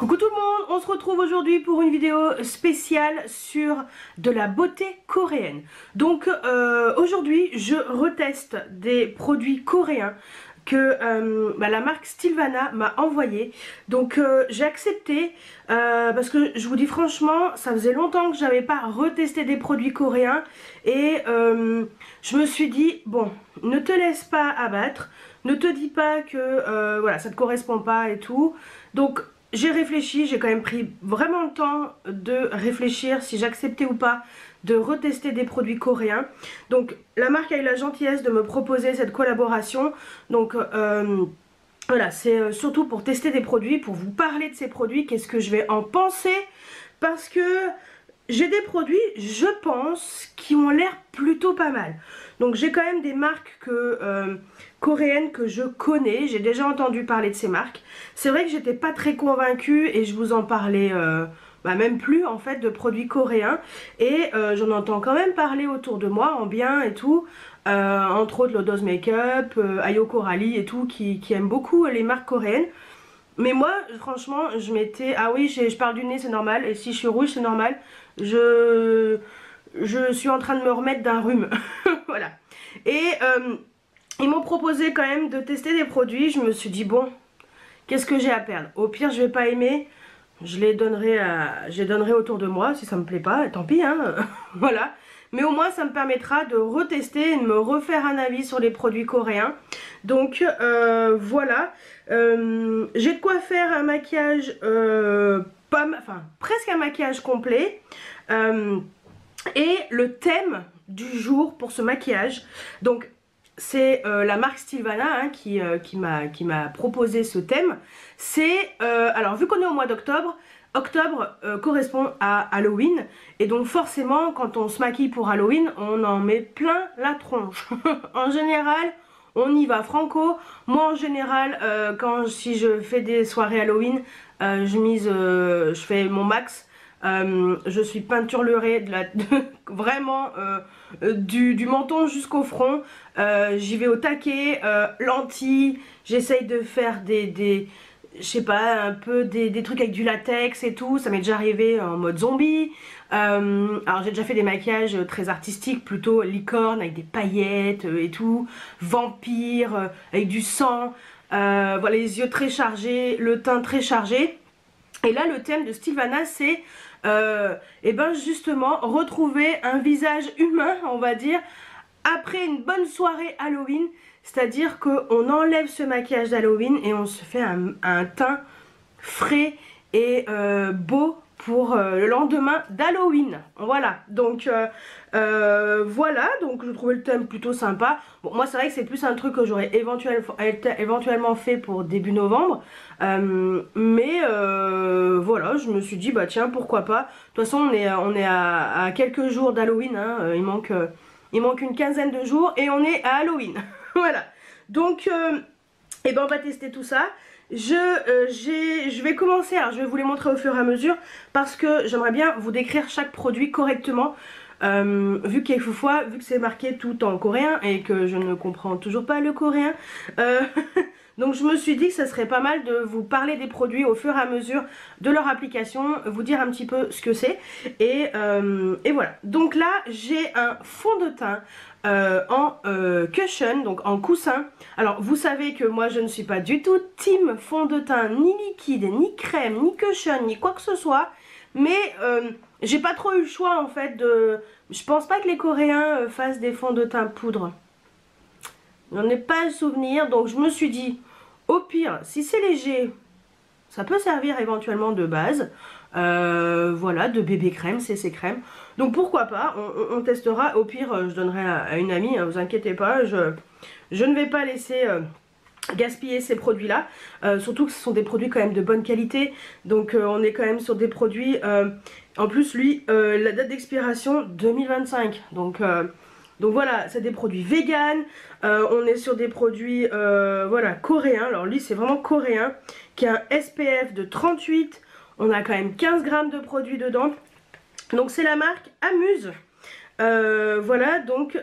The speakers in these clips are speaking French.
Coucou tout le monde, on se retrouve aujourd'hui pour une vidéo spéciale sur de la beauté coréenne. Donc aujourd'hui je reteste des produits coréens que la marque Stilvana m'a envoyé. Donc j'ai accepté parce que je vous dis franchement, ça faisait longtemps que j'avais pas retesté des produits coréens et je me suis dit bon, ne te laisse pas abattre, ne te dis pas que voilà, ça te correspond pas et tout. Donc j'ai réfléchi, j'ai quand même pris vraiment le temps de réfléchir si j'acceptais ou pas de retester des produits coréens. Donc la marque a eu la gentillesse de me proposer cette collaboration. Donc voilà, c'est surtout pour tester des produits, pour vous parler de ces produits, qu'est-ce que je vais en penser. Parce que j'ai des produits, je pense, qui ont l'air plutôt pas mal. Donc j'ai quand même des marques coréennes que je connais, j'ai déjà entendu parler de ces marques. C'est vrai que j'étais pas très convaincue et je vous en parlais même plus en fait de produits coréens. Et j'en entends quand même parler autour de moi en bien et tout. Entre autres Lodos Makeup, Ayoko Rally et tout qui aiment beaucoup les marques coréennes. Mais moi franchement je m'étais... Ah oui je parle du nez c'est normal et si je suis rouge c'est normal. Je suis en train de me remettre d'un rhume. Voilà. Et ils m'ont proposé quand même de tester des produits. Je me suis dit bon, qu'est-ce que j'ai à perdre? Au pire je vais pas aimer, je les donnerai autour de moi. Si ça me plaît pas, tant pis hein. Voilà. Mais au moins ça me permettra de retester et de me refaire un avis sur les produits coréens. Donc voilà. J'ai de quoi faire un maquillage presque un maquillage complet. Et le thème du jour pour ce maquillage, donc c'est la marque Stilvana hein, qui m'a proposé ce thème. C'est, alors vu qu'on est au mois d'octobre, octobre correspond à Halloween. Et donc forcément quand on se maquille pour Halloween, on en met plein la tronche. En général, on y va franco. Moi en général, si je fais des soirées Halloween, je fais mon max. Je suis peinturlurée vraiment du menton jusqu'au front. J'y vais au taquet, lentilles. J'essaye de faire je sais pas, un peu des trucs avec du latex et tout. Ça m'est déjà arrivé en mode zombie. Alors j'ai déjà fait des maquillages très artistiques, plutôt licorne avec des paillettes et tout. Vampire avec du sang. Voilà, les yeux très chargés, le teint très chargé. Et là le thème de Stilvana c'est et ben justement retrouver un visage humain on va dire après une bonne soirée Halloween, c'est à dire qu'on enlève ce maquillage d'Halloween et on se fait un teint frais et beau pour le lendemain d'Halloween. Voilà, donc voilà, donc je trouvais le thème plutôt sympa. Bon, moi c'est vrai que c'est plus un truc que j'aurais éventuellement fait pour début novembre. Mais voilà, je me suis dit bah tiens pourquoi pas. De toute façon on est à quelques jours d'Halloween, hein, il manque une quinzaine de jours et on est à Halloween. Voilà, donc et ben on va tester tout ça. Je vais commencer, alors je vais vous les montrer au fur et à mesure parce que j'aimerais bien vous décrire chaque produit correctement. Vu que quelquefois, vu que c'est marqué tout en coréen et que je ne comprends toujours pas le coréen, donc je me suis dit que ça serait pas mal de vous parler des produits au fur et à mesure de leur application, vous dire un petit peu ce que c'est et voilà. Donc là j'ai un fond de teint en cushion, donc en coussin. Alors vous savez que moi je ne suis pas du tout team fond de teint ni liquide, ni crème, ni cushion, ni quoi que ce soit. Mais j'ai pas trop eu le choix en fait de... Je pense pas que les Coréens fassent des fonds de teint poudre. J'en ai pas le souvenir, donc je me suis dit, au pire, si c'est léger, ça peut servir éventuellement de base. Voilà, de bébé crème, CC crème. Donc pourquoi pas, on testera. Au pire, je donnerai à une amie, hein, vous inquiétez pas, je ne vais pas laisser... gaspiller ces produits là, surtout que ce sont des produits quand même de bonne qualité, donc on est quand même sur des produits, en plus lui la date d'expiration 2025, donc voilà, c'est des produits vegan, on est sur des produits voilà coréens. Alors lui c'est vraiment coréen, qui a un SPF de 38, on a quand même 15 grammes de produits dedans, donc c'est la marque Amuse. Voilà, donc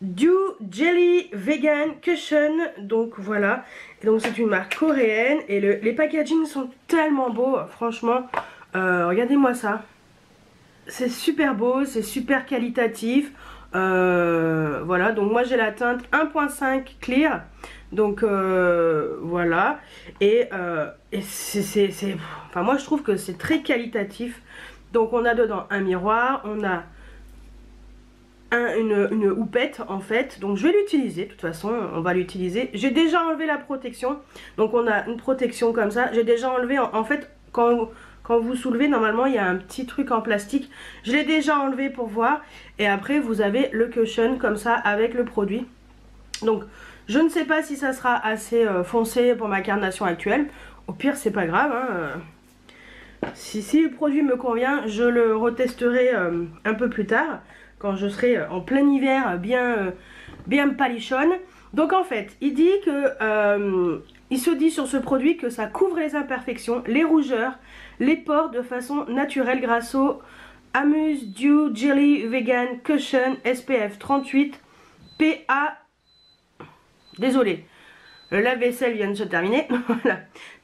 Dew Jelly Vegan Cushion, donc voilà, et donc c'est une marque coréenne et les packagings sont tellement beaux, franchement, regardez-moi ça, c'est super beau, c'est super qualitatif, voilà, donc moi j'ai la teinte 1.5 clear, donc voilà, et enfin moi je trouve que c'est très qualitatif, donc on a dedans un miroir, on a une houppette en fait, donc je vais l'utiliser, de toute façon on va l'utiliser. J'ai déjà enlevé la protection, donc on a une protection comme ça, j'ai déjà enlevé en fait quand vous soulevez normalement il y a un petit truc en plastique, je l'ai déjà enlevé pour voir, et après vous avez le cushion comme ça avec le produit. Donc je ne sais pas si ça sera assez foncé pour ma carnation actuelle, au pire c'est pas grave hein. Si le produit me convient, je le retesterai un peu plus tard, quand je serai en plein hiver, bien palichonne. Donc en fait, il dit que il se dit sur ce produit que ça couvre les imperfections, les rougeurs, les pores de façon naturelle grâce au Amuse Dew Jelly Vegan Cushion SPF 38 PA. Désolé, le lave-vaisselle vient de se terminer. Voilà.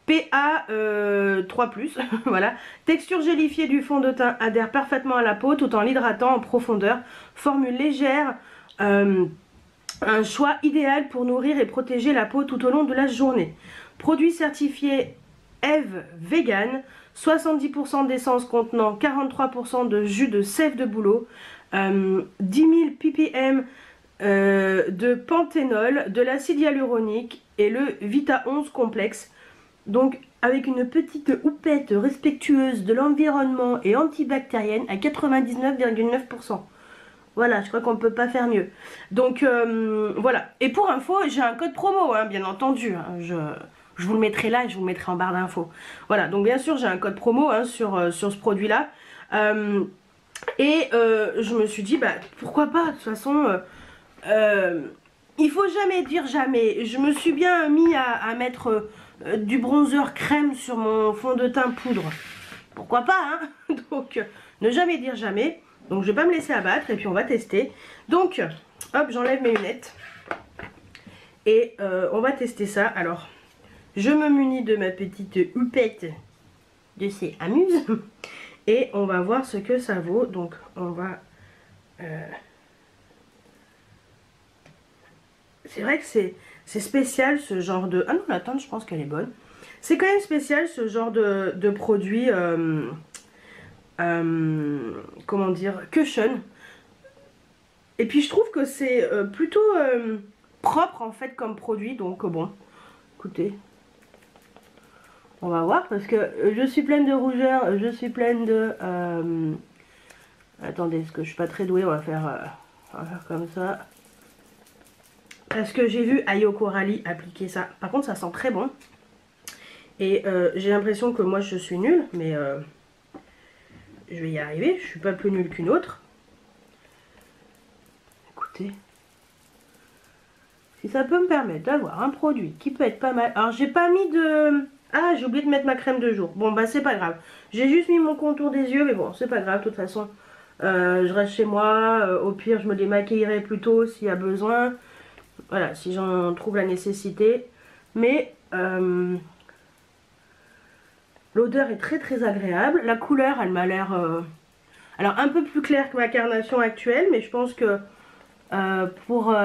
PA 3+, voilà. Texture gélifiée du fond de teint adhère parfaitement à la peau tout en l'hydratant en profondeur. Formule légère, un choix idéal pour nourrir et protéger la peau tout au long de la journée. Produit certifié Eve Vegan, 70% d'essence contenant 43% de jus de sève de bouleau, 10 000 ppm de panthénol, de l'acide hyaluronique et le Vita 11 complexe. Donc avec une petite houppette respectueuse de l'environnement et antibactérienne à 99,9%. Voilà, je crois qu'on ne peut pas faire mieux. Donc voilà. Et pour info, j'ai un code promo, hein, bien entendu. Hein, je vous le mettrai là et je vous le mettrai en barre d'infos. Voilà, donc bien sûr, j'ai un code promo hein, sur ce produit-là. Je me suis dit, bah pourquoi pas, de toute façon... il faut jamais dire jamais. Je me suis bien mis à mettre du bronzer crème sur mon fond de teint poudre. Pourquoi pas, hein. Donc, ne jamais dire jamais. Donc, je vais pas me laisser abattre et puis on va tester. Donc, hop, j'enlève mes lunettes. Et on va tester ça. Alors, je me munis de ma petite houppette de ces Amuse. Et on va voir ce que ça vaut. Donc, on va... C'est vrai que c'est spécial ce genre de... Ah non, la teinte, je pense qu'elle est bonne. C'est quand même spécial ce genre de produit, comment dire, cushion. Et puis je trouve que c'est plutôt propre en fait comme produit. Donc bon, écoutez, on va voir parce que je suis pleine de rougeur, je suis pleine de... Attendez, parce que je suis pas très douée, on va faire comme ça. Parce que j'ai vu Ayoko Rally appliquer ça. Par contre, ça sent très bon. Et j'ai l'impression que moi, je suis nulle. Mais je vais y arriver. Je suis pas plus nulle qu'une autre. Écoutez. Si ça peut me permettre d'avoir un produit qui peut être pas mal. Alors, j'ai pas mis de... Ah, j'ai oublié de mettre ma crème de jour. Bon, bah, c'est pas grave. J'ai juste mis mon contour des yeux. Mais bon, c'est pas grave. De toute façon, je reste chez moi. Au pire, je me démaquillerai plus tôt s'il y a besoin. Voilà, si j'en trouve la nécessité. Mais l'odeur est très très agréable. La couleur, elle m'a l'air alors un peu plus claire que ma carnation actuelle. Mais je pense que pour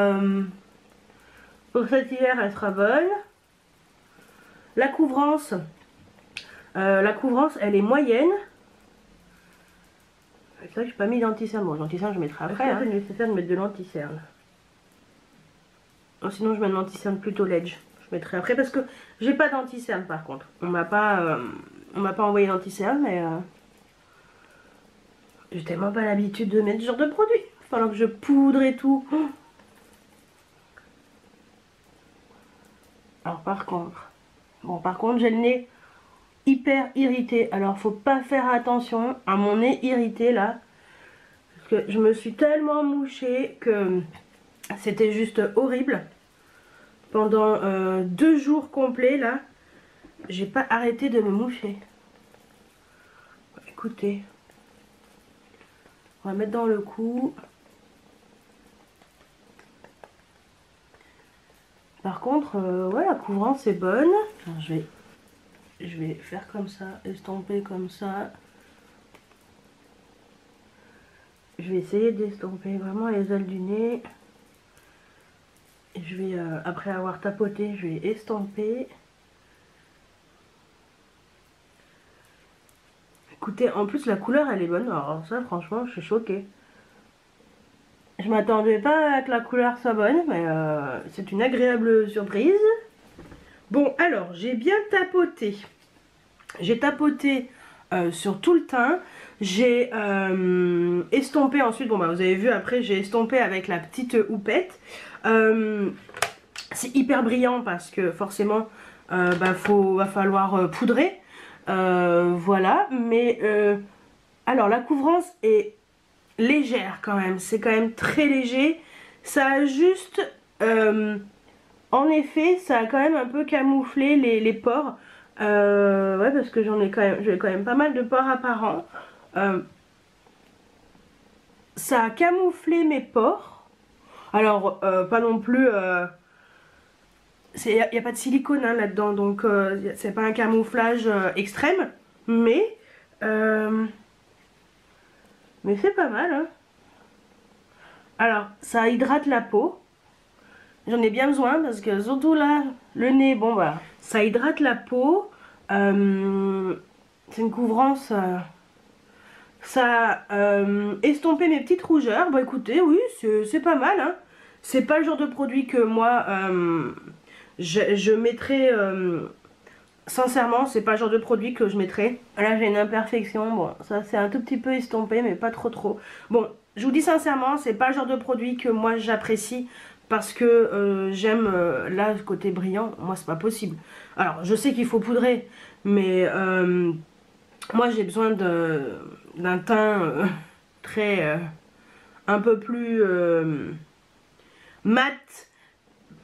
cet hiver, elle sera bonne. La couvrance, elle est moyenne. C'est vrai que je n'ai pas mis d'anti-cerne. Bon, l'anti-cerne, je mettrai après. C'est nécessaire de mettre de l'anti-cerne. Sinon je mets un anti-cerne plutôt ledge. Je mettrai après parce que j'ai pas d'anti-cerne par contre. On m'a pas envoyé d'anti-cerne mais j'ai tellement pas l'habitude de mettre ce genre de produit. Il va falloir que je poudre et tout. Alors par contre j'ai le nez hyper irrité. Alors faut pas faire attention à mon nez irrité là. Parce que je me suis tellement mouchée que c'était juste horrible. Pendant 2 jours complets là, j'ai pas arrêté de me moucher. Écoutez, on va mettre dans le cou. Par contre, ouais, la couvrance est bonne. Alors, je vais faire comme ça, estomper comme ça. Je vais essayer d'estomper vraiment les ailes du nez. Et je vais, après avoir tapoté, je vais estomper. Écoutez, en plus la couleur elle est bonne. Alors ça, franchement, je suis choquée. Je m'attendais pas à que la couleur soit bonne, mais c'est une agréable surprise. Bon, alors, j'ai bien tapoté. J'ai tapoté sur tout le teint. J'ai estompé ensuite. Bon, bah, vous avez vu, après, j'ai estompé avec la petite houppette. C'est hyper brillant parce que forcément, bah, va falloir poudrer. Voilà, mais alors, la couvrance est légère quand même. C'est quand même très léger. Ça a juste... en effet, ça a quand même un peu camouflé les pores. Ouais, parce que j'ai quand même pas mal de pores apparents. Ça a camouflé mes pores. Alors, pas non plus... il n'y a pas de silicone hein, là-dedans, donc c'est pas un camouflage extrême. Mais c'est pas mal. Hein. Alors, ça hydrate la peau. J'en ai bien besoin parce que surtout là, le nez, bon bah, ça hydrate la peau. C'est une couvrance. Ça a estompé mes petites rougeurs. Bah écoutez, oui, c'est pas mal. Hein. C'est pas le genre de produit que moi je mettrais. Sincèrement, c'est pas le genre de produit que je mettrais. Là, j'ai une imperfection. Bon, ça c'est un tout petit peu estompé, mais pas trop trop. Bon, je vous dis sincèrement, c'est pas le genre de produit que moi j'apprécie. Parce que j'aime là le côté brillant, moi c'est pas possible. Alors je sais qu'il faut poudrer, mais moi j'ai besoin d'un teint très un peu plus mat.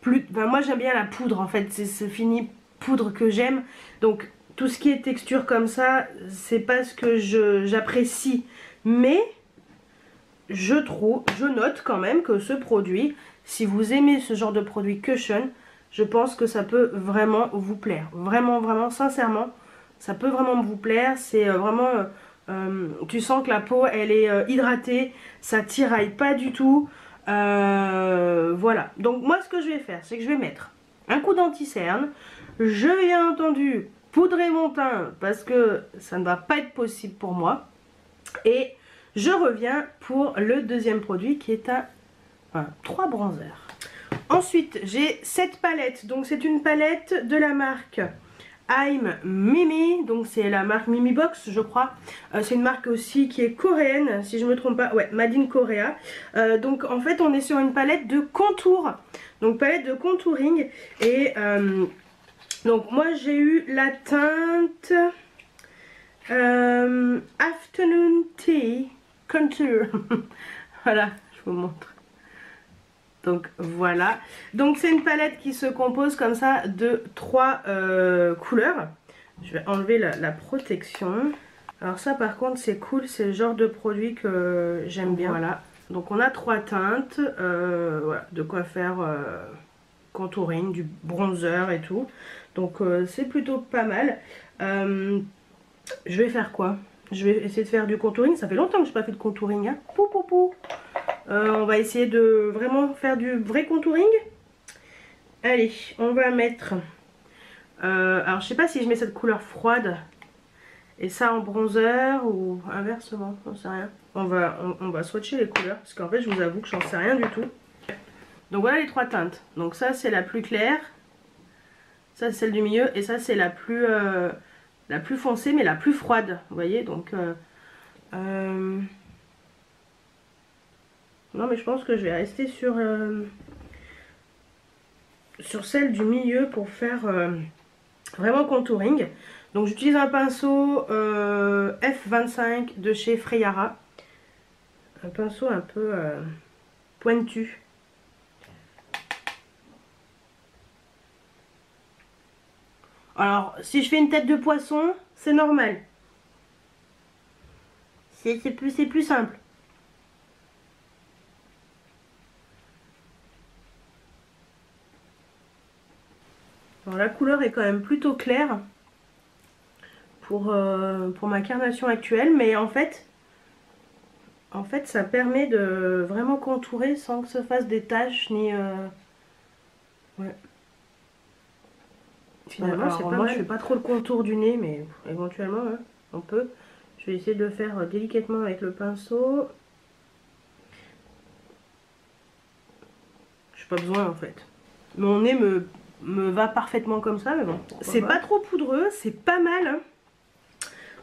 Enfin, moi j'aime bien la poudre en fait, c'est ce fini poudre que j'aime. Donc tout ce qui est texture comme ça, c'est pas ce que j'apprécie. Mais je note quand même que ce produit, si vous aimez ce genre de produit cushion, je pense que ça peut vraiment vous plaire. Vraiment, vraiment, sincèrement, ça peut vraiment vous plaire. C'est vraiment, tu sens que la peau, elle est hydratée, ça tiraille pas du tout. Voilà. Donc moi, ce que je vais faire, c'est que je vais mettre un coup d'anti-cerne. Je vais bien entendu poudrer mon teint parce que ça ne va pas être possible pour moi. Et je reviens pour le deuxième produit qui est un 3 bronzers. Ensuite, j'ai cette palette. Donc, c'est une palette de la marque I'm Mimi. Donc, c'est la marque Mimi Box, je crois. C'est une marque aussi qui est coréenne, si je ne me trompe pas. Ouais, Made in Korea. Donc, en fait, on est sur une palette de contour. Donc, palette de contouring. Et donc, moi, j'ai eu la teinte Afternoon Tea Contour. Voilà, je vous montre. Donc voilà. Donc c'est une palette qui se compose comme ça de 3 couleurs. Je vais enlever la protection. Alors ça par contre c'est cool, c'est le genre de produit que j'aime bien. Voilà. Donc on a 3 teintes. Voilà, de quoi faire contouring, du bronzer et tout. Donc c'est plutôt pas mal. Je vais faire quoi? Je vais essayer de faire du contouring. Ça fait longtemps que je n'ai pas fait de contouring. Hein. Pou, pou, pou. On va essayer de vraiment faire du vrai contouring. Allez, on va mettre... alors, je sais pas si je mets cette couleur froide et ça en bronzer ou inversement. J'en sais rien. On va swatcher les couleurs parce qu'en fait, je vous avoue que j'en sais rien du tout. Donc, voilà les 3 teintes. Donc, ça, c'est la plus claire. Ça, c'est celle du milieu. Et ça, c'est la plus foncée mais la plus froide, vous voyez. Donc non mais je pense que je vais rester sur celle du milieu pour faire vraiment contouring. Donc j'utilise un pinceau F25 de chez Freyara, un pinceau un peu pointu. Alors si je fais une tête de poisson, c'est normal. C'est plus simple. Alors la couleur est quand même plutôt claire pour ma carnation actuelle, mais en fait ça permet de vraiment contourer sans que ça fasse des taches ni... Ouais. Finalement c'est pas mal. Je fais pas trop le contour du nez, mais éventuellement hein, on peut. Je vais essayer de le faire délicatement avec le pinceau. J'ai pas besoin en fait. Mon nez me va parfaitement comme ça, mais bon. C'est pas trop poudreux, c'est pas mal. Hein.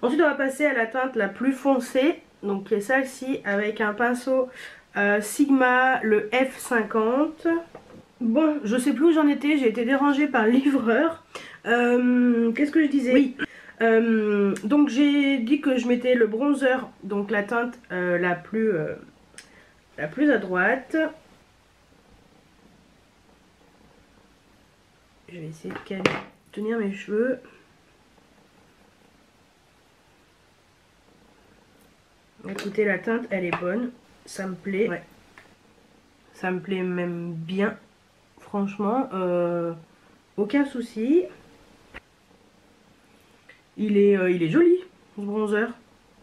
Ensuite on va passer à la teinte la plus foncée. Donc qui est celle-ci avec un pinceau Sigma, le F50. Bon, je sais plus où j'en étais, j'ai été dérangée par le livreur. Qu'est-ce que je disais? Oui. Donc j'ai dit que je mettais le bronzer, donc la teinte la plus à droite. Je vais essayer de tenir mes cheveux. Écoutez, la teinte elle est bonne, ça me plaît. Ouais. Ça me plaît même bien, franchement, aucun souci. Il est joli ce bronzer.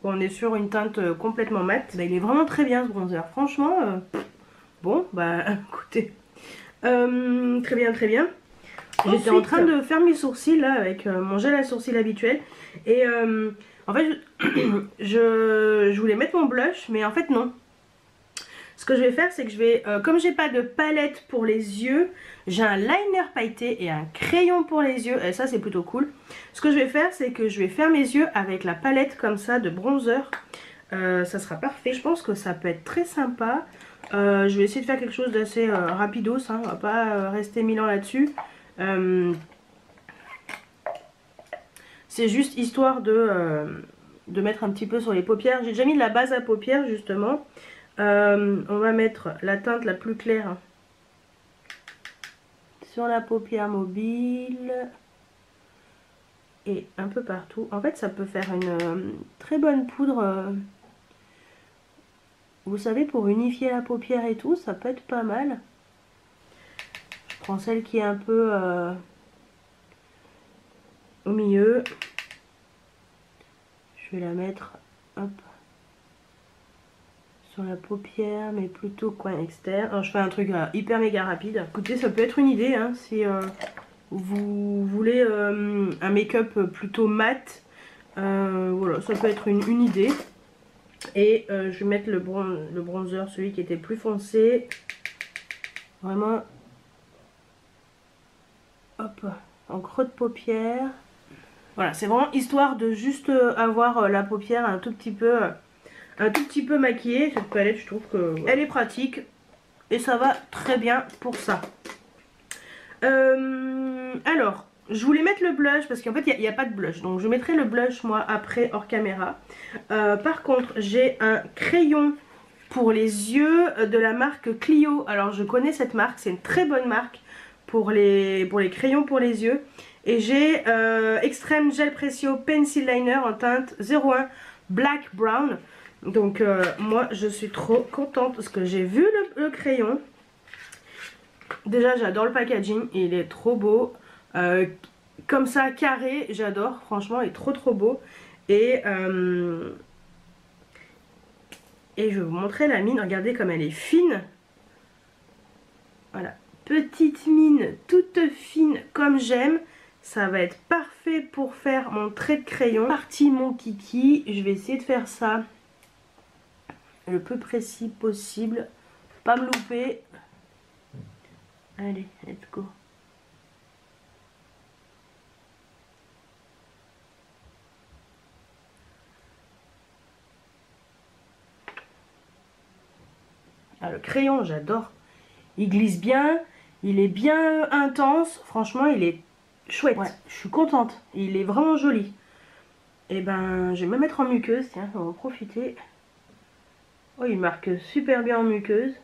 Bon, on est sur une teinte complètement mate. Bah, il est vraiment très bien ce bronzer. Franchement, bon, bah écoutez. Très bien, très bien. J'étais en train de faire mes sourcils là avec mon gel à sourcils habituel. Et en fait, je voulais mettre mon blush, mais en fait non. Ce que je vais faire, c'est que je vais, comme j'ai pas de palette pour les yeux, j'ai un liner pailleté et un crayon pour les yeux, et ça c'est plutôt cool. Ce que je vais faire, c'est que je vais faire mes yeux avec la palette comme ça de bronzer. Ça sera parfait, je pense que ça peut être très sympa. Je vais essayer de faire quelque chose d'assez rapidos, hein, on va pas rester 1000 ans là-dessus. C'est juste histoire de mettre un petit peu sur les paupières. J'ai déjà mis de la base à paupières justement. On va mettre la teinte la plus claire sur la paupière mobile et un peu partout. En fait ça peut faire une très bonne poudre, vous savez, pour unifier la paupière et tout, ça peut être pas mal. Je prends celle qui est un peu au milieu. Je vais la mettre, hop, sur la paupière, mais plutôt coin externe. Alors, je fais un truc hyper méga rapide. Écoutez, ça peut être une idée hein, si vous voulez un make-up plutôt mat. Voilà, ça peut être une idée. Et je vais mettre le bronzer, celui qui était plus foncé. Vraiment, hop, en creux de paupière. Voilà, c'est vraiment histoire de juste avoir la paupière un tout petit peu maquillée. Cette palette, je trouve qu'elle est pratique et ça va très bien pour ça. Alors, je voulais mettre le blush parce qu'en fait il n'y a pas de blush, donc je mettrai le blush moi après hors caméra. Par contre, j'ai un crayon pour les yeux de la marque Clio. Alors je connais cette marque, c'est une très bonne marque pour les crayons pour les yeux. Et j'ai Extreme Gel Pressio Pencil Liner en teinte 01 Black Brown. Donc moi je suis trop contente parce que j'ai vu le crayon. Déjà j'adore le packaging, il est trop beau. Comme ça carré, j'adore, franchement il est trop beau. Et je vais vous montrer la mine, regardez comme elle est fine. Voilà, petite mine toute fine comme j'aime. Ça va être parfait pour faire mon trait de crayon. Parti mon kiki, je vais essayer de faire ça le plus précis possible, pas me louper. Allez, let's go. Ah, le crayon, j'adore. Il glisse bien, il est bien intense. Franchement, il est chouette. Ouais, je suis contente. Il est vraiment joli. Et ben, je vais me mettre en muqueuse. Tiens, on va en profiter. Oh, il marque super bien en muqueuse.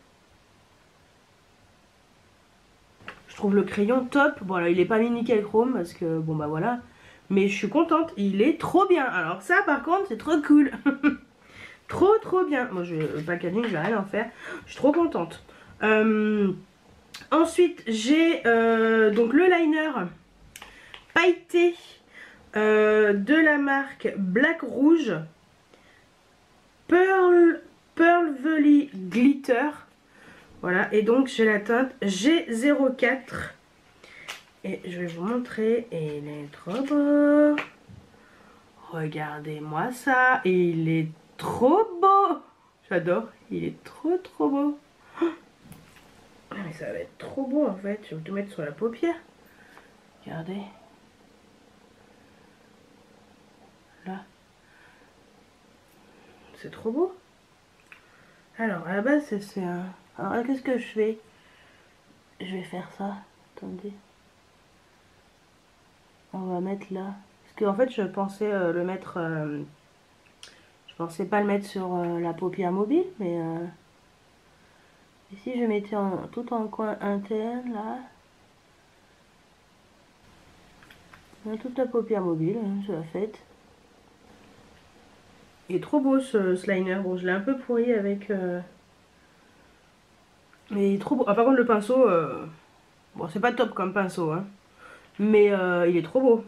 Je trouve le crayon top. Bon, là, il est pas mis nickel chrome parce que, bon, bah voilà. Mais je suis contente. Il est trop bien. Alors ça, par contre, c'est trop cool. Trop bien. Moi, le packaging, je vais rien en faire. Je suis trop contente. Ensuite, j'ai donc le liner pailleté de la marque Black Rouge Pearl Valley Glitter. Voilà, et donc j'ai la teinte G04. Et je vais vous montrer, et il est trop beau. Regardez-moi ça, et il est trop beau. J'adore, il est trop beau. Oh, mais ça va être trop beau en fait, je vais tout mettre sur la paupière. Regardez. Là. C'est trop beau. Alors, à la base, c'est un... Alors, qu'est-ce que je fais? Je vais faire ça. Attendez. On va mettre là. Parce qu'en fait, je pensais le mettre... je pensais pas le mettre sur la paupière mobile, mais... Ici, je mettais tout en coin interne, là. Toute la paupière mobile, hein, je la faite. Il est trop beau ce liner. Bon, je l'ai un peu pourri avec... Mais il est trop beau. Ah, par contre, le pinceau... Bon, c'est pas top comme pinceau, hein. Mais il est trop beau.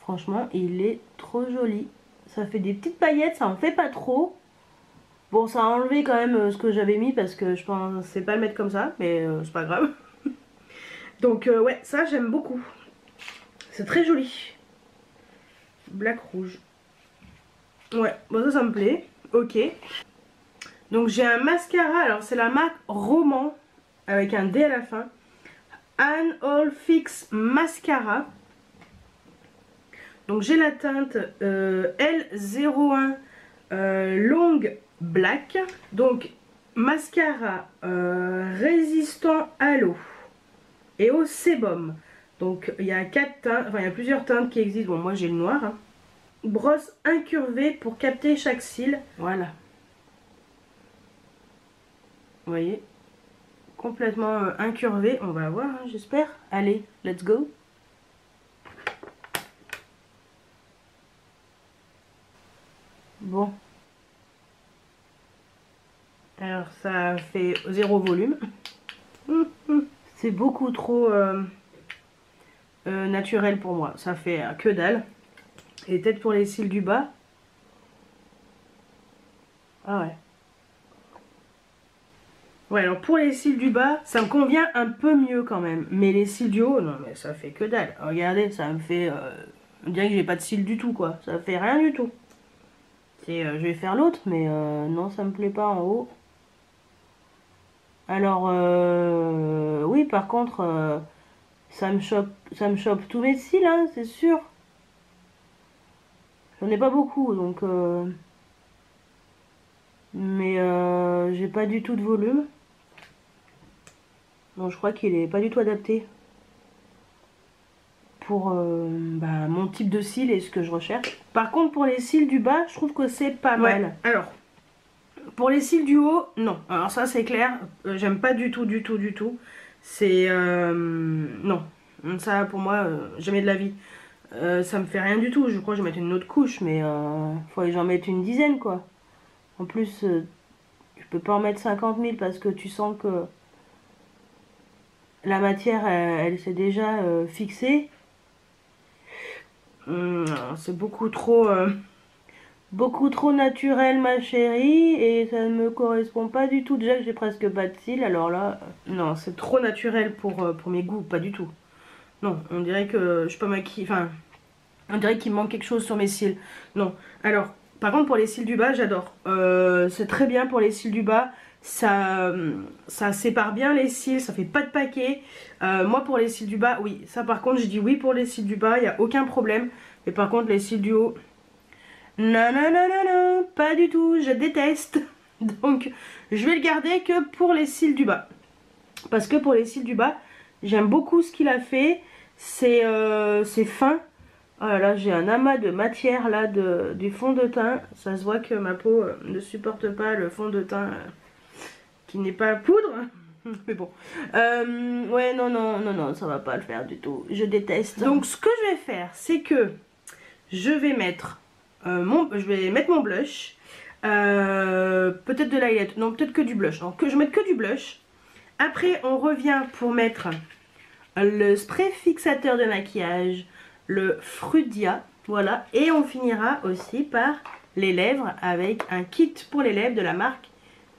Franchement, il est trop joli. Ça fait des petites paillettes, ça en fait pas trop. Bon, ça a enlevé quand même ce que j'avais mis parce que je pensais pas le mettre comme ça, mais c'est pas grave. Donc ouais, ça j'aime beaucoup. C'est très joli. Black rouge. Ouais, bon ça me plaît. Ok. Donc j'ai un mascara, alors c'est la marque Roman, avec un D à la fin. An All Fix Mascara. Donc j'ai la teinte L01 Long Black. Donc mascara résistant à l'eau et au sébum. Donc il y a 4 teintes, enfin il y a plusieurs teintes qui existent. Bon, moi j'ai le noir. Hein. Brosse incurvée pour capter chaque cil. Voilà. Vous voyez, complètement incurvé. On va voir, hein, j'espère. Allez, let's go. Bon. Alors ça fait 0 volume. C'est beaucoup trop naturel pour moi. Ça fait que dalle. Et peut-être pour les cils du bas. Ah ouais. Ouais, alors pour les cils du bas, ça me convient un peu mieux quand même. Mais les cils du haut, non mais ça fait que dalle. Regardez, ça me fait... on dirait que j'ai pas de cils du tout quoi. Ça fait rien du tout. Je vais faire l'autre, mais non, ça me plaît pas en haut. Alors, oui, par contre, ça me chope tous mes cils, hein, c'est sûr. J'en ai pas beaucoup, donc... mais j'ai pas du tout de volume. Donc je crois qu'il est pas du tout adapté pour mon type de cils et ce que je recherche. Par contre, pour les cils du bas, je trouve que c'est pas mal. Alors, pour les cils du haut, non. Alors ça, c'est clair. J'aime pas du tout. C'est... non. Ça, pour moi, jamais de la vie. Ça me fait rien du tout. Je crois que je vais mettre une autre couche, mais faudrait que j'en mette une dizaine, quoi. En plus, je peux pas en mettre 50 000 parce que tu sens que la matière, elle s'est déjà fixée. C'est beaucoup trop naturel, ma chérie, et ça ne me correspond pas du tout. Déjà que j'ai presque pas de cils, alors là, non, c'est trop naturel pour mes goûts, pas du tout. Non, on dirait que je suis pas maquillée, enfin, on dirait qu'il me manque quelque chose sur mes cils. Non, alors, par contre pour les cils du bas, j'adore. C'est très bien pour les cils du bas. Ça sépare bien les cils, ça fait pas de paquet. Moi pour les cils du bas, oui, ça par contre je dis oui pour les cils du bas, il n'y a aucun problème. Mais par contre les cils du haut, non, pas du tout, je déteste. Donc je vais le garder que pour les cils du bas. Parce que pour les cils du bas, j'aime beaucoup ce qu'il a fait. C'est fin. Oh là là, j'ai un amas de matière là du fond de teint. Ça se voit que ma peau ne supporte pas le fond de teint qui n'est pas poudre. Mais bon. Ouais, non, ça va pas le faire du tout. Je déteste. Donc ce que je vais faire, c'est que je vais mettre mon blush. Peut-être de l'highlight. Non, peut-être que du blush. Donc que je mette que du blush. Après, on revient pour mettre le spray fixateur de maquillage, le Frudia, voilà. Et on finira aussi par les lèvres avec un kit pour les lèvres de la marque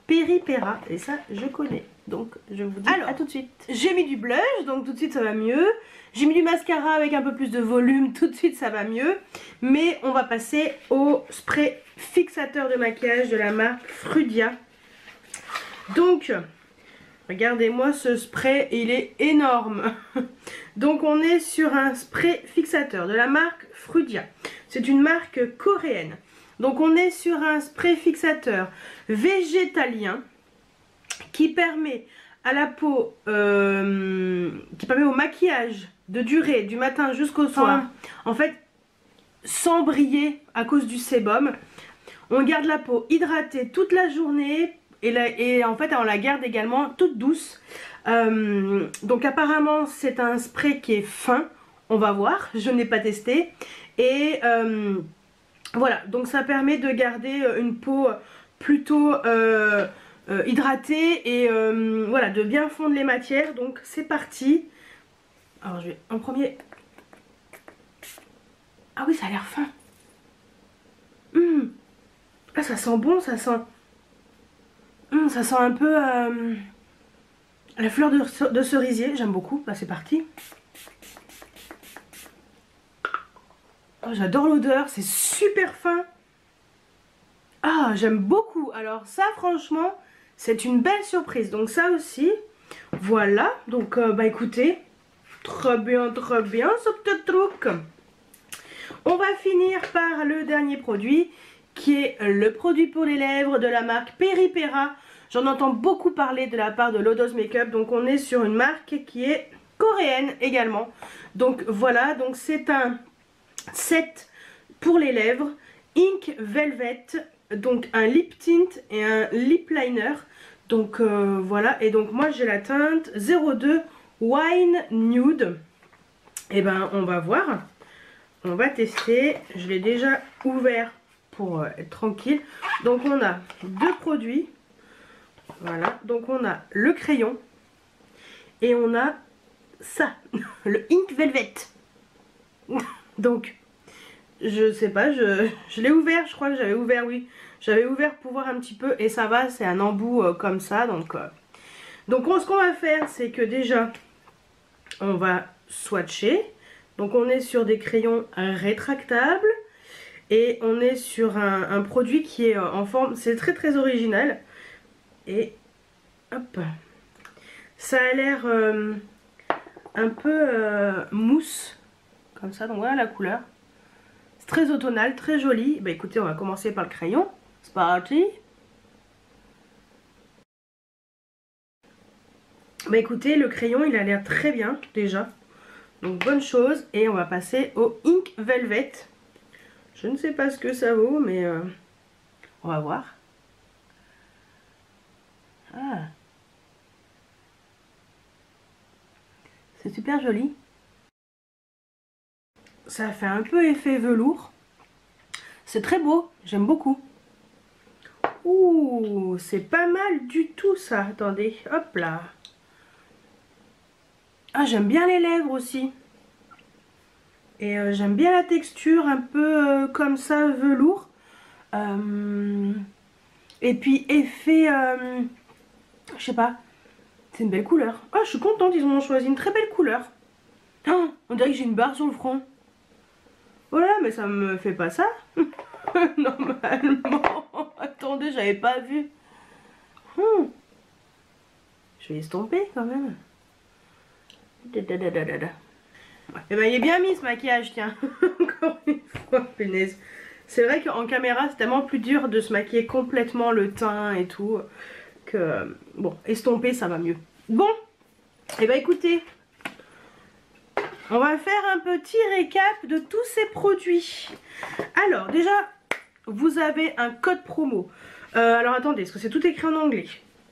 Peripera. Et ça, je connais. Donc, je vous dis à tout de suite. J'ai mis du blush, donc tout de suite ça va mieux. J'ai mis du mascara avec un peu plus de volume, tout de suite ça va mieux. Mais on va passer au spray fixateur de maquillage de la marque Frudia. Donc, regardez-moi ce spray, il est énorme. Donc on est sur un spray fixateur de la marque Frudia. C'est une marque coréenne. Donc on est sur un spray fixateur végétalien qui permet à la peau, qui permet au maquillage de durer du matin jusqu'au soir, en fait, sans briller à cause du sébum. On garde la peau hydratée toute la journée et en fait on la garde également toute douce. Donc apparemment c'est un spray qui est fin, on va voir, je n'ai pas testé. Et voilà, donc ça permet de garder une peau plutôt hydratée et voilà, de bien fondre les matières. Donc c'est parti. Alors je vais en premier. Ah oui, ça a l'air fin. Ah, ça sent bon, ça sent un peu la fleur de cerisier, j'aime beaucoup. Bah c'est parti. Oh, j'adore l'odeur, c'est super fin. Ah, j'aime beaucoup. Alors ça, franchement, c'est une belle surprise. Donc ça aussi, voilà. Donc bah écoutez, très bien ce petit truc. On va finir par le dernier produit, qui est le produit pour les lèvres de la marque Peripera. J'en entends beaucoup parler de la part de Lodos Makeup. Donc on est sur une marque qui est coréenne également. Donc voilà, donc c'est un set pour les lèvres Ink Velvet, donc un lip tint et un lip liner. Donc voilà, et donc moi j'ai la teinte 02 Wine Nude. Et ben on va voir, on va tester. Je l'ai déjà ouvert pour être tranquille. Donc on a deux produits. Voilà, donc on a le crayon et on a ça, le Ink Velvet. Donc, je sais pas, je l'ai ouvert, je crois que j'avais ouvert, oui. J'avais ouvert pour voir un petit peu et ça va, c'est un embout comme ça. Donc ce qu'on va faire, c'est que déjà, on va swatcher. Donc on est sur des crayons rétractables et on est sur un produit qui est en forme, c'est très original. Et hop, ça a l'air un peu mousse, comme ça, donc voilà la couleur. C'est très automnal, très joli. Bah écoutez, on va commencer par le crayon. C'est parti. Bah écoutez, le crayon il a l'air très bien déjà. Donc bonne chose. Et on va passer au Ink Velvet. Je ne sais pas ce que ça vaut, mais on va voir. Ah. C'est super joli. Ça fait un peu effet velours. C'est très beau, j'aime beaucoup. Ouh, c'est pas mal du tout ça. Attendez, hop là. Ah, j'aime bien les lèvres aussi. Et j'aime bien la texture, un peu comme ça, velours. Et puis effet, je sais pas. C'est une belle couleur. Ah, je suis contente, ils ont choisi une très belle couleur. Oh, on dirait que j'ai une barre sur le front. Voilà, mais ça me fait pas ça. Normalement. Attendez, j'avais pas vu. Je vais estomper quand même. Et ben il est bien mis ce maquillage, tiens. Encore une fois, punaise. C'est vrai qu'en caméra c'est tellement plus dur de se maquiller complètement le teint et tout. Que bon, estomper ça va mieux. Bon, et ben écoutez. On va faire un petit récap de tous ces produits. Alors déjà, vous avez un code promo. Alors attendez, parce que c'est tout écrit en anglais.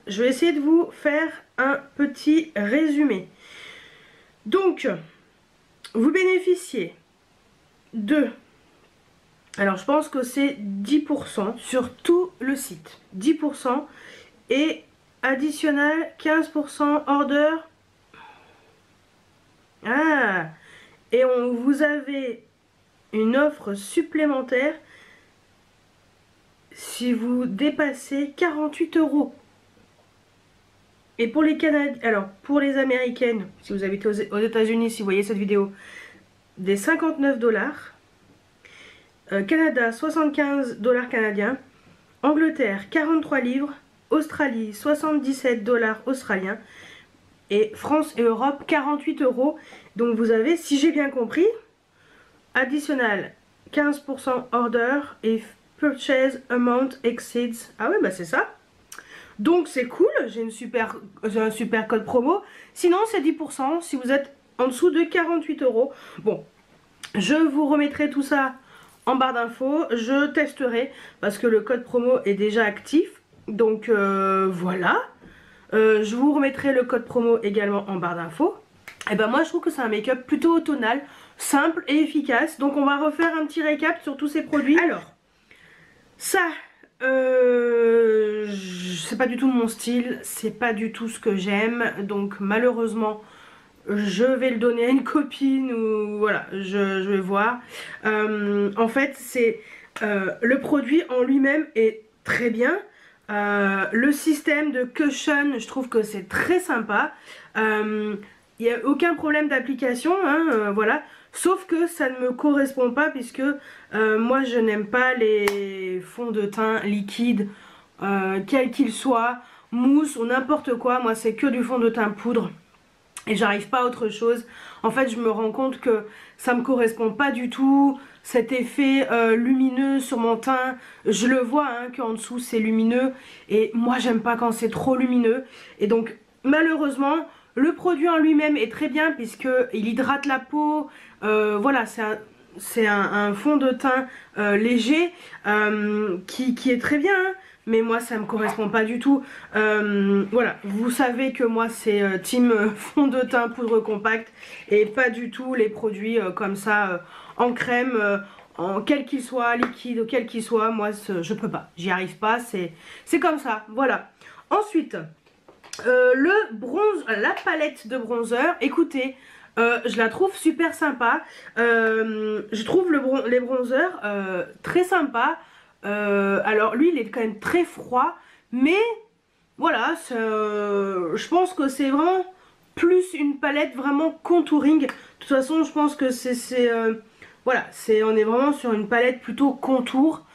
Je vais essayer de vous faire un petit résumé. Donc, vous bénéficiez de... Alors je pense que c'est 10% sur tout le site. 10% et additionnel 15% order. Ah, et vous avez une offre supplémentaire si vous dépassez 48 €. Et pour les Canadiens, alors pour les Américaines, si vous habitez aux États-Unis, si vous voyez cette vidéo, des 59 $. Canada, 75 $ canadiens. Angleterre, 43 livres. Australie, 77 $ australiens. Et France et Europe, 48 €. Donc vous avez, si j'ai bien compris, additionnel 15% order if purchase amount exceeds. Ah ouais, bah c'est ça. Donc c'est cool, j'ai un super code promo. Sinon c'est 10% si vous êtes en dessous de 48 €. Bon, je vous remettrai tout ça en barre d'infos. Je testerai parce que le code promo est déjà actif. Donc voilà. Je vous remettrai le code promo également en barre d'infos. Et ben moi je trouve que c'est un make-up plutôt tonal, simple et efficace. Donc on va refaire un petit récap sur tous ces produits. Alors, ça, c'est pas du tout mon style, c'est pas du tout ce que j'aime. Donc malheureusement, je vais le donner à une copine ou voilà, je vais voir. En fait, c'est le produit en lui-même est très bien. Le système de cushion, je trouve que c'est très sympa. Il n'y a aucun problème d'application, hein, voilà. Sauf que ça ne me correspond pas puisque moi je n'aime pas les fonds de teint liquides, quels qu'ils soient, mousse ou n'importe quoi. Moi c'est que du fond de teint poudre. Et j'arrive pas à autre chose. En fait je me rends compte que ça me correspond pas du tout. Cet effet lumineux sur mon teint, je le vois hein, qu'en dessous c'est lumineux. Et moi j'aime pas quand c'est trop lumineux. Et donc malheureusement le produit en lui-même est très bien puisque il hydrate la peau. Voilà, c'est un fond de teint léger qui est très bien. Hein. Mais moi ça me correspond pas du tout. Voilà, vous savez que moi c'est team fond de teint poudre compacte et pas du tout les produits comme ça en crème, en quel qu'il soit, liquide ou quel qu'il soit. Moi je peux pas, j'y arrive pas, c'est comme ça, voilà. Ensuite le bronze, la palette de bronzer, écoutez, je la trouve super sympa. Je trouve les bronzers très sympas. Alors lui il est quand même très froid, mais voilà, je pense que c'est vraiment plus une palette vraiment contouring. De toute façon je pense que voilà, on est vraiment sur une palette plutôt contour.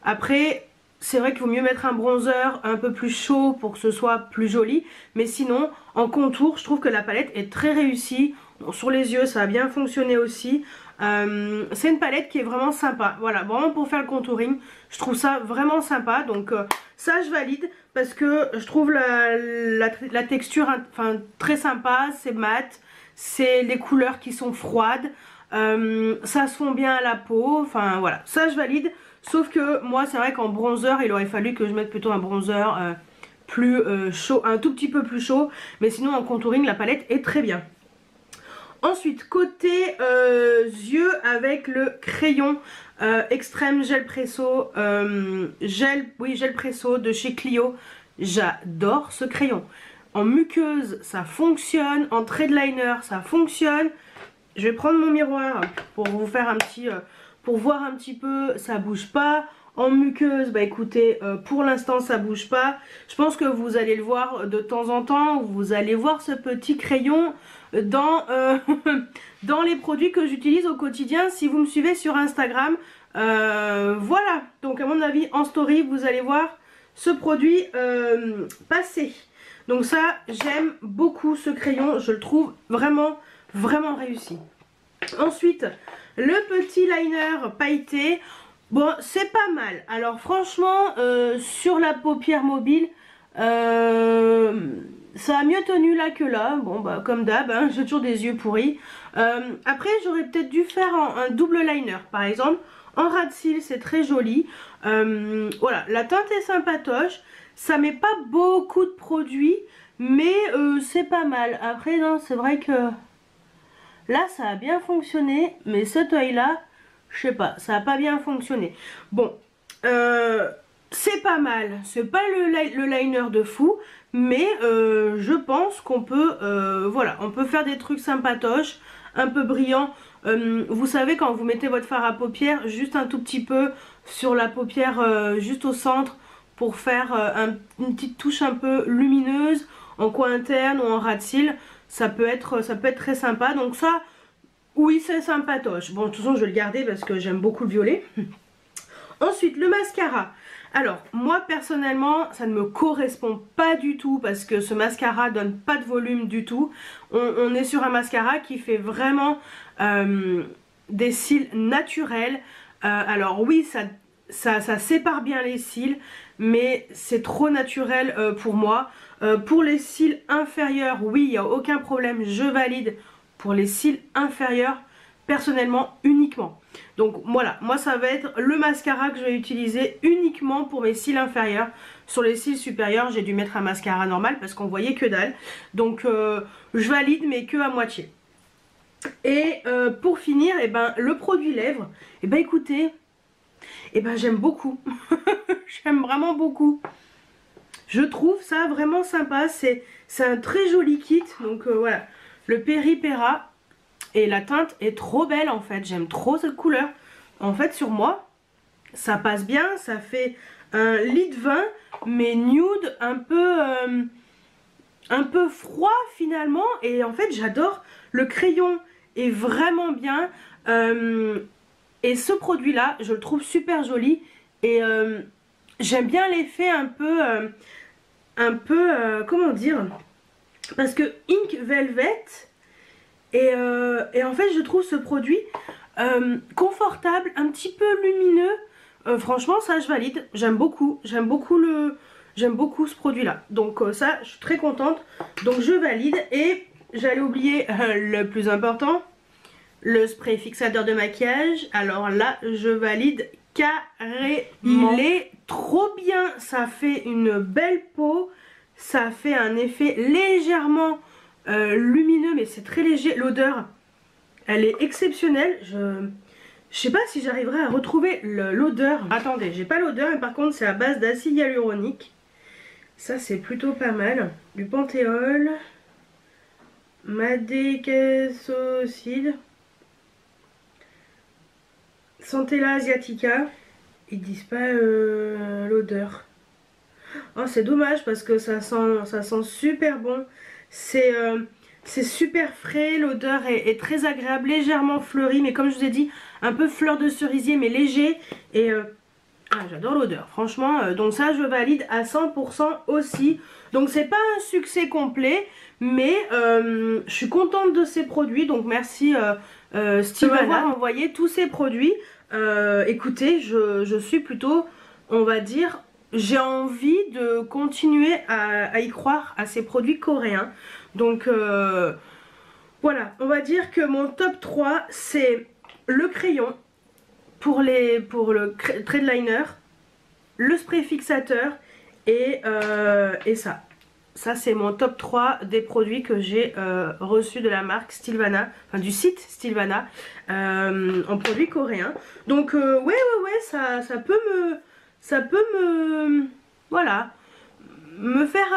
Après c'est vrai qu'il vaut mieux mettre un bronzer un peu plus chaud pour que ce soit plus joli, mais sinon en contour je trouve que la palette est très réussie. Bon, sur les yeux ça a bien fonctionné aussi. C'est une palette qui est vraiment sympa, voilà, vraiment pour faire le contouring je trouve ça vraiment sympa. Donc ça je valide parce que je trouve la texture enfin, très sympa, c'est mat, c'est des couleurs qui sont froides, ça se fond bien à la peau, enfin voilà, ça je valide. Sauf que moi c'est vrai qu'en bronzer il aurait fallu que je mette plutôt un bronzer plus chaud, un tout petit peu plus chaud, mais sinon en contouring la palette est très bien. Ensuite côté yeux avec le crayon Extreme Gel Presso, gel Presso de chez Clio. J'adore ce crayon. En muqueuse ça fonctionne, en trait de liner ça fonctionne. Je vais prendre mon miroir pour vous faire un petit... pour voir un petit peu, ça bouge pas. En muqueuse, bah écoutez, pour l'instant ça bouge pas. Je pense que vous allez le voir de temps en temps. Vous allez voir ce petit crayon dans, dans les produits que j'utilise au quotidien si vous me suivez sur Instagram. Voilà, donc à mon avis en story vous allez voir ce produit passer. Donc ça, j'aime beaucoup ce crayon. Je le trouve vraiment, vraiment réussi. Ensuite, le petit liner pailleté. Bon, c'est pas mal. Alors franchement, sur la paupière mobile, ça a mieux tenu là que là. Bon, bah comme d'hab, hein, j'ai toujours des yeux pourris. Après, j'aurais peut-être dû faire un double liner, par exemple. En ras de cils, c'est très joli. Voilà, la teinte est sympatoche. Ça met pas beaucoup de produits, mais c'est pas mal. Après, non, c'est vrai que là, ça a bien fonctionné, mais cet œil-là, je sais pas, ça a pas bien fonctionné. Bon, c'est pas mal. C'est pas le liner de fou, mais je pense qu'on peut, voilà, on peut faire des trucs sympatoches, un peu brillants. Vous savez, quand vous mettez votre fard à paupières, juste un tout petit peu sur la paupière, juste au centre, pour faire une petite touche un peu lumineuse, en coin interne ou en ras de cils, ça peut être très sympa. Donc ça, oui, c'est sympatoche. Bon, de toute façon, je vais le garder parce que j'aime beaucoup le violet. Ensuite, le mascara. Alors, moi, personnellement, ça ne me correspond pas du tout parce que ce mascara donne pas de volume du tout. On est sur un mascara qui fait vraiment des cils naturels. Alors oui, ça sépare bien les cils, mais c'est trop naturel pour moi. Pour les cils inférieurs, oui, il n'y a aucun problème, je valide. Pour les cils inférieurs, personnellement, uniquement. Donc voilà, moi ça va être le mascara que je vais utiliser uniquement pour mes cils inférieurs. Sur les cils supérieurs, j'ai dû mettre un mascara normal parce qu'on voyait que dalle. Donc je valide, mais que à moitié. Et pour finir, eh ben, le produit lèvres, eh ben, écoutez, eh ben, j'aime beaucoup. J'aime vraiment beaucoup. Je trouve ça vraiment sympa. C'est un très joli kit. Donc voilà, le Peri-Pera. Et la teinte est trop belle en fait. J'aime trop cette couleur. En fait, sur moi, ça passe bien. Ça fait un lit de vin, mais nude, un peu froid finalement. Et en fait, j'adore. Le crayon est vraiment bien. Et ce produit-là, je le trouve super joli. Et j'aime bien l'effet un peu, comment dire, parce que Ink Velvet, et en fait je trouve ce produit confortable, un petit peu lumineux. Franchement ça je valide, j'aime beaucoup ce produit là. Donc ça je suis très contente, donc je valide. Et j'allais oublier le plus important, le spray fixateur de maquillage. Alors là je valide carrément. Il est trop bien, ça fait une belle peau, ça fait un effet légèrement lumineux, mais c'est très léger. L'odeur, elle est exceptionnelle. Je sais pas si j'arriverai à retrouver l'odeur. Attendez, j'ai pas l'odeur, mais par contre c'est à base d'acide hyaluronique. Ça c'est plutôt pas mal. Du Panthéol, Madécassocide, Centella asiatica. Ils disent pas l'odeur. Oh, c'est dommage parce que ça sent super bon. C'est super frais, l'odeur est très agréable, légèrement fleurie, mais comme je vous ai dit, un peu fleur de cerisier, mais léger. Et j'adore l'odeur, franchement. Donc ça, je valide à 100% aussi. Donc c'est pas un succès complet, mais je suis contente de ces produits. Donc merci Steve d'avoir envoyé tous ces produits. Écoutez, je suis plutôt, on va dire, j'ai envie de continuer à y croire à ces produits coréens. Donc voilà, on va dire que mon top 3 c'est le crayon pour le trade liner, le spray fixateur et ça. Ça c'est mon top 3 des produits que j'ai reçus de la marque Stylevana, enfin du site Stylevana, en produits coréens. Donc ouais, ça peut me voilà, me faire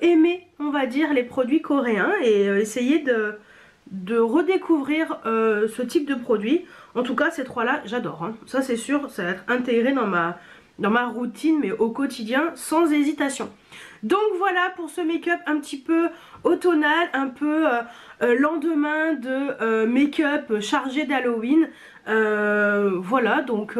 aimer, on va dire, les produits coréens et essayer de redécouvrir ce type de produit. En tout cas ces trois là j'adore, hein. Ça c'est sûr, ça va être intégré dans ma routine, mais au quotidien sans hésitation. Donc voilà pour ce make-up un petit peu automnal, un peu lendemain de make-up chargé d'Halloween. Voilà, donc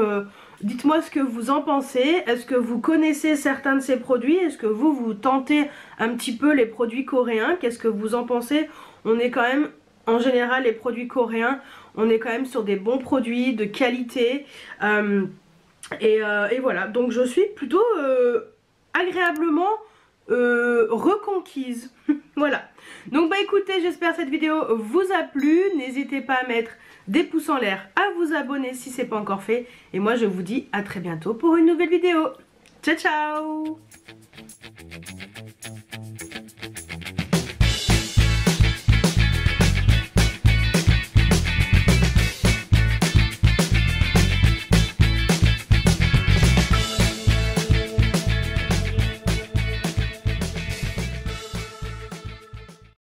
dites-moi ce que vous en pensez. Est-ce que vous connaissez certains de ces produits? Est-ce que vous tentez un petit peu les produits coréens? Qu'est-ce que vous en pensez? On est quand même, en général, les produits coréens, on est quand même sur des bons produits de qualité. Et voilà, donc je suis plutôt agréablement reconquise. Voilà, donc bah écoutez, j'espère que cette vidéo vous a plu. N'hésitez pas à mettre des pouces en l'air, à vous abonner si c'est pas encore fait, et moi je vous dis à très bientôt pour une nouvelle vidéo. Ciao ciao.